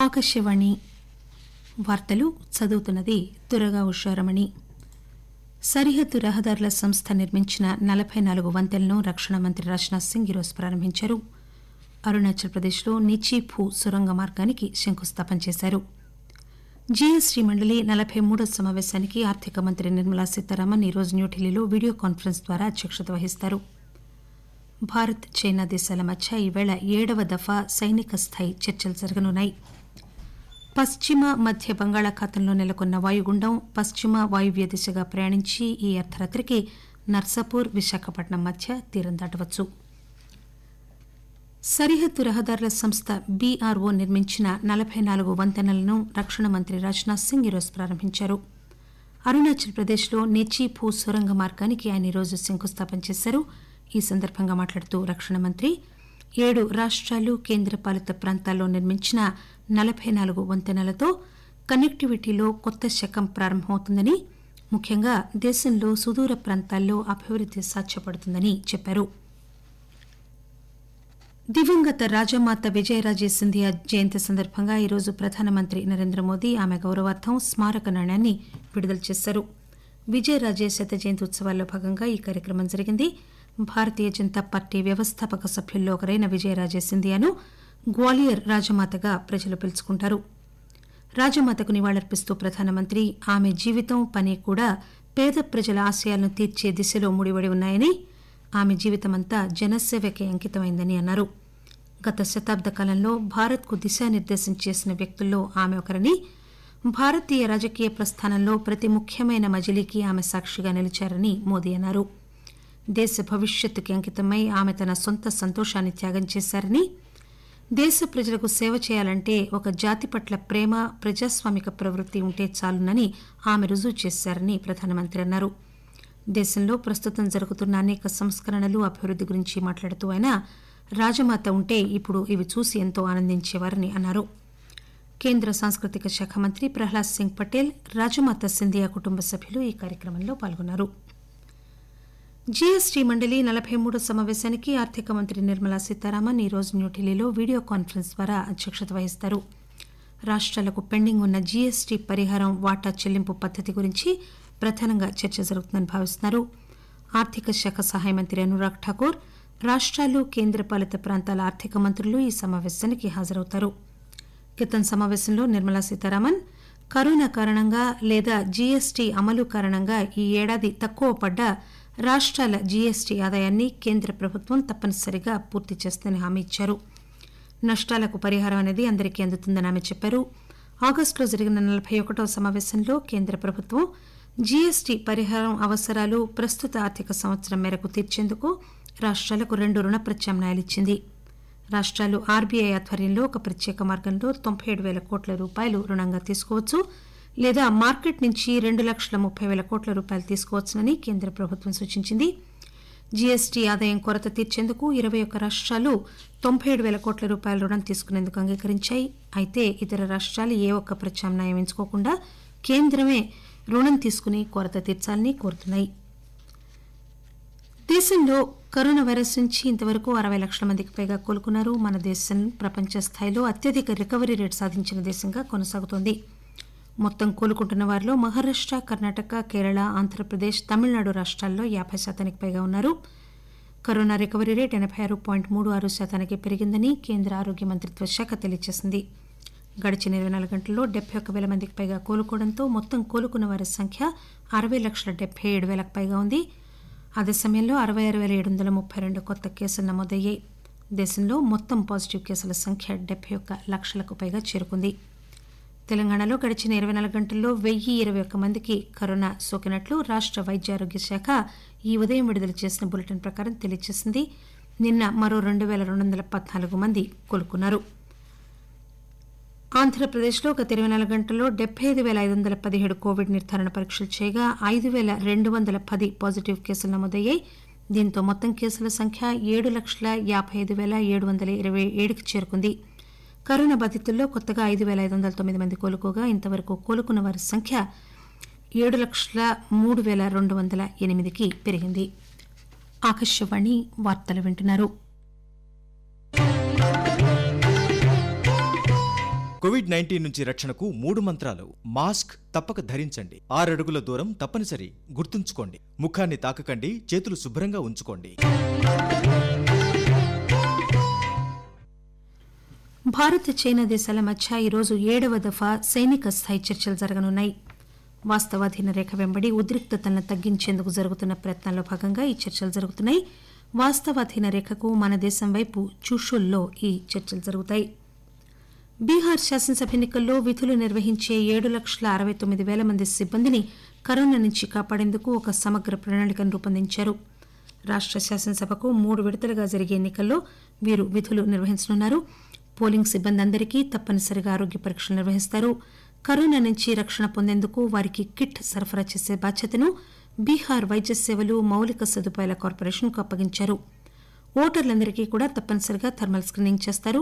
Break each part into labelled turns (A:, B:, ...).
A: ఆకాశవాణి వార్తలు చదువుతున్నది దుర్గా ఉషారమణి. సరిహద్దు రహదారుల సంస్థ నిర్మించిన 44 వంతెనలను రక్షణ మంత్రి రాజ్నాథ్ సింగ్ ఈరోజు ప్రారంభించారు. అరుణాచల్ ప్రదేశ్లో నిచీఫు సొరంగ మార్గానికి శంకుస్థాపన చేశారు. జీఎస్టీ మండలి 43వ సమావేశానికి ఆర్థిక మంత్రి నిర్మలా సీతారామన్ ఈరోజు న్యూఢిల్లీలో వీడియో కాన్ఫరెన్స్ ద్వారా అధ్యక్షత వహిస్తారు. భారత్ చైనా దేశాల మధ్య ఈవేళ 7వ దఫా సైనిక స్థాయి చర్చలు జరగనున్నాయి. పశ్చిమ మధ్య బంగాళాఖాతంలో నెలకొన్న వాయుగుండం పశ్చిమ వాయువ్య దిశగా ప్రయాణించి ఈ అర్ధరాత్రికి నర్సాపూర్, విశాఖపట్నం మధ్య తీరం దాటవచ్చు. సరిహద్దు రహదారుల సంస్థ బీఆర్ఓ నిర్మించిన 44 వంతెనలను రక్షణ మంత్రి రాజ్నాథ్ సింగ్ ఈరోజు ప్రారంభించారు. అరుణాచల్ ప్రదేశ్లో నిచీఫు సొరంగ మార్గానికి ఆయన ఈరోజు శంకుస్థాపన చేశారు. ఈ సందర్భంగా మాట్లాడుతూ రక్షణ మంత్రి 7 రాష్టాలు, కేంద్రపాలిత ప్రాంతాల్లో నిర్మించిన 44 వంతెనలతో కనెక్టివిటీలో కొత్త శకం ప్రారంభమవుతుందని, ముఖ్యంగా దేశంలో సుదూర ప్రాంతాల్లో అభివృద్ది సాధ్యపడుతుందని చెప్పారు. దివంగత రాజమాత విజయరాజే సింధియా జయంతి సందర్భంగా ఈరోజు ప్రధానమంత్రి నరేంద్ర మోదీ ఆమె గౌరవార్థం స్మారక నాణ్యాన్ని విడుదల చేశారు. విజయరాజే శత జయంతి ఉత్సవాల్లో భాగంగా ఈ కార్యక్రమం జరిగింది. భారతీయ జనతా పార్టీ వ్యవస్థాపక సభ్యుల్లో ఒకరైన విజయరాజే సింధియాను గ్వాలియర్ రాజమాతగా ప్రజలు పిలుచుకుంటారు. రాజమాతకు నివాళులర్పిస్తూ ప్రధానమంత్రి ఆమె జీవితం, పని కూడా పేద ప్రజల ఆశయాలను తీర్చే దిశలో ముడిపడి ఉన్నాయని, ఆమె జీవితమంతా జనసేవకే అంకితమైందని అన్నారు. గత శతాబ్ద కాలంలో భారత్కు దిశానిర్దేశం చేసిన వ్యక్తుల్లో ఆమె ఒకరని, భారతీయ రాజకీయ ప్రస్థానంలో ప్రతి ముఖ్యమైన మజిలీకి ఆమె సాక్షిగా నిలిచారని మోదీ అన్నారు. దేశ భవిష్యత్తుకి అంకితమై ఆమె తన సొంత సంతోషాన్ని త్యాగం చేశారని, దేశ ప్రజలకు సేవ చేయాలంటే ఒక జాతి పట్ల ప్రేమ, ప్రజాస్వామిక ప్రవృత్తి ఉంటే చాలునని ఆమె రుజువు చేశారని ప్రధానమంత్రి అన్నారు. దేశంలో ప్రస్తుతం జరుగుతున్న అనేక సంస్కరణలు, అభివృద్ది గురించి మాట్లాడుతూ ఆయన రాజమాత ఉంటే ఇప్పుడు ఇవి చూసి ఎంతో ఆనందించేవారని అన్నారు. కేంద్ర సాంస్కృతిక శాఖ మంత్రి ప్రహ్లాద్ సింగ్ పటేల్, రాజమాత సింధియా కుటుంబ సభ్యులు ఈ కార్యక్రమంలో పాల్గొన్నారు. జీఎస్టీ మండలి 43వ సమావేశానికి ఆర్థిక మంత్రి నిర్మలా సీతారామన్ ఈరోజు న్యూఢిల్లీలో వీడియో కాన్ఫరెన్స్ ద్వారా అధ్యక్షత వహిస్తారు. రాష్టాలకు పెండింగ్ ఉన్న జీఎస్టీ పరిహారం వాటా చెల్లింపు పద్దతి గురించి ప్రధానంగా చర్చ జరుగుతుందని భావిస్తున్నారు. ఆర్థిక శాఖ సహాయ మంత్రి అనురాగ్ ఠాకూర్, రాష్టాలు, కేంద్రపాలిత ప్రాంతాల ఆర్థిక మంత్రులు ఈ సమావేశానికి హాజరవుతారు. క్రితం సమావేశంలో నిర్మలా సీతారామన్ కరోనా కారణంగా లేదా జీఎస్టీ అమలు కారణంగా ఈ ఏడాది తక్కువ పడ్డ రాష్టాల జీఎస్టీ ఆదాయాన్ని కేంద్ర ప్రభుత్వం తప్పనిసరిగా పూర్తి చేస్తుందని హామీ ఇచ్చారు. నష్టాలకు పరిహారం అనేది అందరికీ అందుతుందని ఆమె చెప్పారు. ఆగస్టులో జరిగిన 41వ సమావేశంలో కేంద్ర ప్రభుత్వం జీఎస్టీ పరిహారం అవసరాలు ప్రస్తుత ఆర్థిక సంవత్సరం మేరకు తీర్చేందుకు రాష్టాలకు 2 రుణ ప్రత్యామ్నాయాలు ఇచ్చింది. రాష్టాలు ఆర్బీఐ ఆధ్వర్యంలో ఒక ప్రత్యేక మార్గంలో 97,000 కోట్ల రూపాయలు రుణంగా తీసుకోవచ్చు, లేదా మార్కెట్ నుంచి 2,30,000 కోట్ల రూపాయలు తీసుకోవచ్చునని కేంద్ర ప్రభుత్వం సూచించింది. జీఎస్టీ ఆదాయం కొరత తీర్చేందుకు 21 రాష్టాలు 97,000 కోట్ల రూపాయల రుణం తీసుకునేందుకు అంగీకరించాయి. అయితే ఇతర రాష్టాలు ఏ ఒక్క ప్రత్యామ్నాయం ఎంచుకోకుండా కేంద్రమే రుణం తీసుకుని కొరత తీర్చాలని కోరుతున్నాయి. దేశంలో కరోనా వైరస్ నుంచి ఇంతవరకు 60 లక్షల మందికి పైగా కోలుకున్నారు. మన దేశం ప్రపంచ స్థాయిలో అత్యధిక రికవరీ రేటు సాధించిన దేశంగా కొనసాగుతోంది. మొత్తం కోలుకుంటున్న వారిలో మహారాష్ట, కర్ణాటక, కేరళ, ఆంధ్రప్రదేశ్, తమిళనాడు రాష్టాల్లో 50% పైగా ఉన్నారు. కరోనా రికవరీ రేటు 86.36% పెరిగిందని కేంద్ర ఆరోగ్య మంత్రిత్వ శాఖ తెలియజేసింది. గడిచిన 24 గంటల్లో 71,000 మందికి పైగా కోలుకోవడంతో మొత్తం కోలుకున్న వారి సంఖ్య 60,77,000కు పైగా ఉంది. అదే సమయంలో 66,732 కొత్త కేసులు నమోదయ్యాయి. దేశంలో మొత్తం పాజిటివ్ కేసుల సంఖ్య 71 లక్షలకు పైగా చేరుకుంది. తెలంగాణలో గడిచిన 24 గంటల్లో 1,021 మందికి కరోనా సోకినట్లు రాష్ట వైద్య ఆరోగ్య శాఖ ఈ ఉదయం విడుదల చేసిన బులెటిన్ ప్రకారం తెలియజేసింది. నిన్న మరో 2,214 మంది కోలుకున్నారు. ఆంధ్రప్రదేశ్లో గత 24 గంటల్లో 75,517 కోవిడ్ నిర్ధారణ పరీక్షలు చేయగా 5,210 పాజిటివ్ కేసులు నమోదయ్యాయి. దీంతో మొత్తం కేసుల సంఖ్య 7,55,727కి చేరుకుంది. కరోనా బాధితుల్లో కొత్తగా 5,509 మంది కోలుకోగా ఇంతవరకు కోలుకున్న వారి సంఖ్య 7,03,208కి పెరిగింది. ఆకాశవాణి వార్తలు వింటున్నారు.
B: కోవిడ్-19 నుంచి రక్షణకు 3 మంత్రాలు. మాస్క్ తప్పక ధరించండి, 6 అడుగుల దూరం తప్పనిసరి, గుర్తుంచుకోండి, ముఖాన్ని తాకకండి, చేతులు శుభ్రంగా ఉంచుకోండి.
A: భారత్ చైనా దేశాల మధ్య ఈరోజు 7వ దఫా సైనిక స్థాయి చర్చలు జరగనున్నాయి. వాస్తవాధీన రేఖ వెంబడి ఉద్రిక్తతలను తగ్గించేందుకు జరుగుతున్న ప్రయత్నాల్లో భాగంగా ఈ చర్చలు జరుగుతున్నాయి. వాస్తవాధీన రేఖకు మన దేశం వైపు చూషుల్లో ఈ చర్చలు జరుగుతాయి. బీహార్ శాసనసభ ఎన్నికల్లో విధులు నిర్వహించే 7,69,000 మంది సిబ్బందిని కరోనా నుంచి కాపాడేందుకు ఒక సమగ్ర ప్రణాళికను రూపొందించారు. రాష్ట శాసనసభకు 3 విడతలుగా జరిగే ఎన్నికల్లో వీరు విధులు నిర్వహించనున్నారు. పోలింగ్ సిబ్బంది అందరికీ తప్పనిసరిగా ఆరోగ్య పరీక్షలు నిర్వహిస్తారు. కరోనా నుంచి రక్షణ పొందేందుకు వారికి కిట్ సరఫరా చేసే బాధ్యతను బీహార్ వైద్య సేవలు మౌలిక సదుపాయాల కార్పొరేషన్కు అప్పగించారు. ఓటర్లందరికీ కూడా తప్పనిసరిగా థర్మల్ స్క్రీనింగ్ చేస్తారు.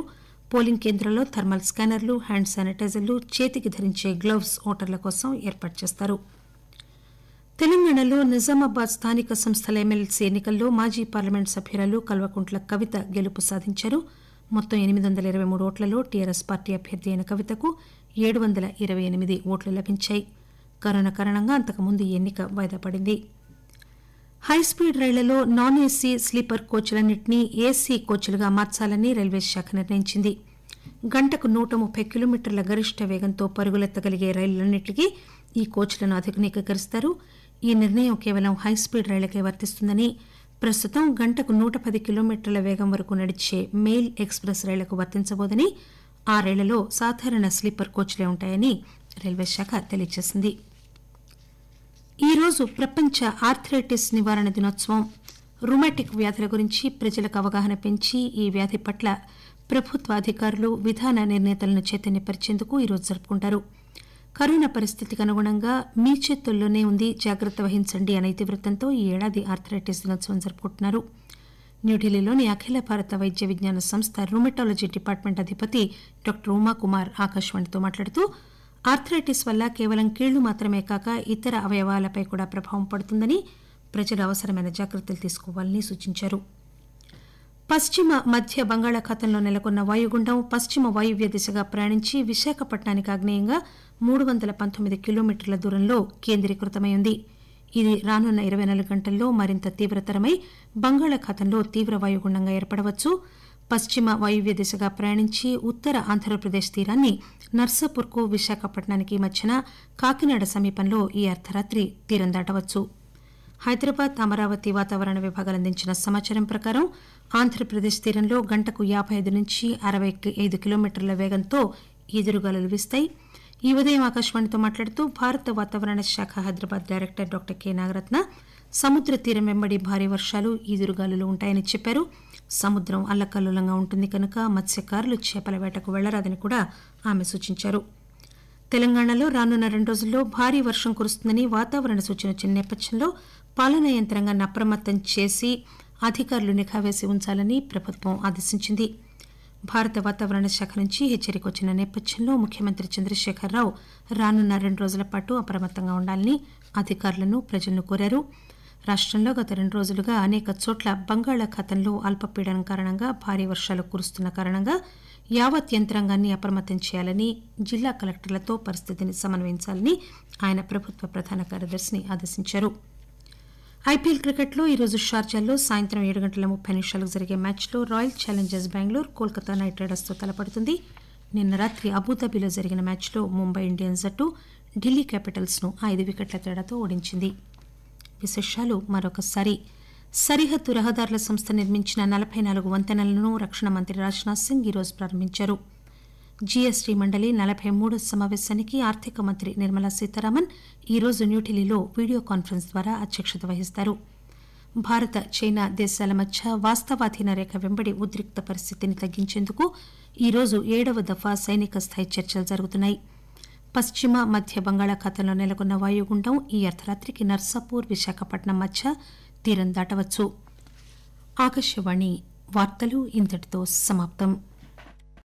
A: పోలింగ్ కేంద్రాల్లో థర్మల్ స్కానర్లు, హ్యాండ్ శానిటైజర్లు, చేతికి ధరించే గ్లౌవ్స్ ఓటర్ల కోసం ఏర్పాటు చేస్తారు. తెలంగాణలో నిజామాబాద్ స్థానిక సంస్థల ఎమ్మెల్సీ ఎన్నికల్లో మాజీ పార్లమెంట్ సభ్యురాలు కల్వకుంట్ల కవిత గెలుపు సాధించారు. మొత్తం 823 ఓట్లలో టీఆర్ఎస్ పార్టీ అభ్యర్థి అయిన కవితకు 728 ఓట్లు లభించాయి. కరోనా కారణంగా అంతకుముందు ఈ ఎన్నిక వాయిదా పడింది. హైస్పీడ్ రైళ్లలో నాన్ ఏసీ, స్లీపర్ కోచ్లన్నింటినీ ఏసీ కోచ్లుగా మార్చాలని రైల్వే శాఖ నిర్ణయించింది. గంటకు 130 కిలోమీటర్ల గరిష్ట వేగంతో పరుగులెత్తగలిగే రైళ్లన్నింటికీ ఈ కోచ్లను ఆధునికీకరిస్తారు. ఈ నిర్ణయం కేవలం హైస్పీడ్ రైళ్లకే వర్తిస్తుందని, ప్రస్తుతం గంటకు 110 కిలోమీటర్ల వేగం వరకు నడిచే మెయిల్ ఎక్స్ప్రెస్ రైళ్లకు వర్తించబోదని, ఆ రైళ్లలో సాధారణ స్లీపర్ కోచ్లే ఉంటాయని రైల్వే శాఖ తెలియజేసింది. ఈరోజు ప్రపంచ ఆర్థరైటిస్ నివారణ దినోత్సవం. రుమాటిక్ వ్యాధుల గురించి ప్రజలకు అవగాహన పెంచి ఈ వ్యాధి పట్ల ప్రభుత్వ అధికారులు, విధాన నిర్ణేతలను చైతన్యపరిచేందుకు ఈరోజు జరుపుకుంటారు. కరోనా పరిస్థితికి అనుగుణంగా మీ చేతుల్లోనే ఉంది, జాగ్రత్త వహించండి అనే ఇతివృత్తంతో ఈ ఏడాది ఆర్థరైటిస్ దినోత్సవం జరుపుకుంటున్నారు. న్యూఢిల్లీలోని అఖిల భారత వైద్య విజ్ఞాన సంస్థ రుమటాలజీ డిపార్ట్మెంట్ అధిపతి డాక్టర్ ఉమాకుమార్ ఆకాశవాణితో మాట్లాడుతూ, ఆర్థరైటిస్ వల్ల కేవలం కీళ్లు మాత్రమే కాక ఇతర అవయవాలపై కూడా ప్రభావం పడుతుందని, ప్రజలు అవసరమైన జాగ్రత్తలు తీసుకోవాలని సూచించారు. పశ్చిమ మధ్య బంగాళాఖాతంలో నెలకొన్న వాయుగుండం పశ్చిమ వాయువ్య దిశగా ప్రయాణించి విశాఖపట్నానికి ఆగ్నేయంగా 319 కిలోమీటర్ల దూరంలో కేంద్రీకృతమై ఉంది. ఇది రానున్న 24 గంటల్లో మరింత తీవ్రతరమై బంగాళాఖాతంలో తీవ్ర వాయుగుండంగా ఏర్పడవచ్చు. పశ్చిమ వాయువ్య దిశగా ప్రయాణించి ఉత్తర ఆంధ్రప్రదేశ్ తీరాన్ని నర్సాపూర్కు, విశాఖపట్నానికి మధ్యన కాకినాడ సమీపంలో ఈ అర్ధరాత్రి తీరం దాటవచ్చు. హైదరాబాద్, అమరావతి వాతావరణ విభాగాలు అందించిన సమాచారం ప్రకారం ఆంధ్రప్రదేశ్ తీరంలో గంటకు 55 నుంచి 65 కిలోమీటర్ల వేగంతో ఈదురుగాలులు వీస్తాయి. ఈ ఉదయం ఆకాశవాణితో మాట్లాడుతూ భారత వాతావరణ శాఖ Hyderabad director doctor K Nagaratna సముద్ర తీరం వెంబడి భారీ వర్షాలు, ఈదురుగాలులు ఉంటాయని చెప్పారు. సముద్రం అల్లకల్లోలంగా ఉంటుంది కనుక మత్స్యకారులు చేపల వేటకు వెళ్లరాదని కూడా ఆమె సూచించారు. తెలంగాణలో రానున్న 2 రోజుల్లో భారీ వర్షం కురుస్తుందని వాతావరణ సూచన వచ్చిన నేపథ్యంలో పాలనా యంత్రాంగాన్ని అప్రమత్తం చేసి అధికారులు నిఘా వేసి ఉంచాలని ప్రభుత్వం ఆదేశించింది. భారత వాతావరణ శాఖ నుంచి హెచ్చరిక వచ్చిన నేపథ్యంలో ముఖ్యమంత్రి చంద్రశేఖరరావు రానున్న 2 రోజుల పాటు అప్రమత్తంగా ఉండాలని అధికారులను, ప్రజలను కోరారు. రాష్టంలో గత 2 రోజులుగా అనేక చోట్ల బంగాళాఖాతంలో అల్పపీడనం కారణంగా భారీ వర్షాలు కురుస్తున్న కారణంగా యావత్ యంత్రాంగాన్ని అప్రమత్తం చేయాలని, జిల్లా కలెక్టర్లతో పరిస్థితిని సమన్వయించాలని ఆయన ప్రభుత్వ ప్రధాన కార్యదర్శిని ఆదేశించారు. ఐపీఎల్ క్రికెట్లో ఈరోజు షార్జాలో సాయంత్రం 7:30 జరిగే మ్యాచ్లో Royal Challengers Bengaluru Kolkata Knight రైడర్స్తో తలపడుతుంది. నిన్న రాత్రి అబుదాబిలో జరిగిన మ్యాచ్లో ముంబై ఇండియన్స్ జట్టు ఢిల్లీ క్యాపిటల్స్ను 5 వికెట్ల తేడాతో ఓడించింది. విశేషాలు మరొకసారి. సరిహద్దు రహదారుల సంస్థ నిర్మించిన 44 వంతెనలను రక్షణ మంత్రి రాజ్నాథ్ సింగ్ ఈరోజు ప్రారంభించారు. జీఎస్టీ మండలి 43వ సమావేశానికి ఆర్థిక మంత్రి నిర్మలా సీతారామన్ ఈరోజు న్యూఢిల్లీలో వీడియో కాన్ఫరెన్స్ ద్వారా అధ్యక్షత వహిస్తారు. భారత, చైనా దేశాల మధ్య వాస్తవాధీన రేఖ వెంబడి ఉద్రిక్త పరిస్థితిని తగ్గించేందుకు ఈరోజు 7వ దఫా సైనిక స్థాయి చర్చలు జరుగుతున్నాయి. పశ్చిమ మధ్య బంగాళాఖాతంలో నెలకొన్న వాయుగుండం ఈ అర్ధరాత్రికి నర్సాపూర్, విశాఖపట్నం మధ్య తీరం దాటవచ్చు. ఆకాశవాణి వార్తలు ఇంతటితో సమాప్తం.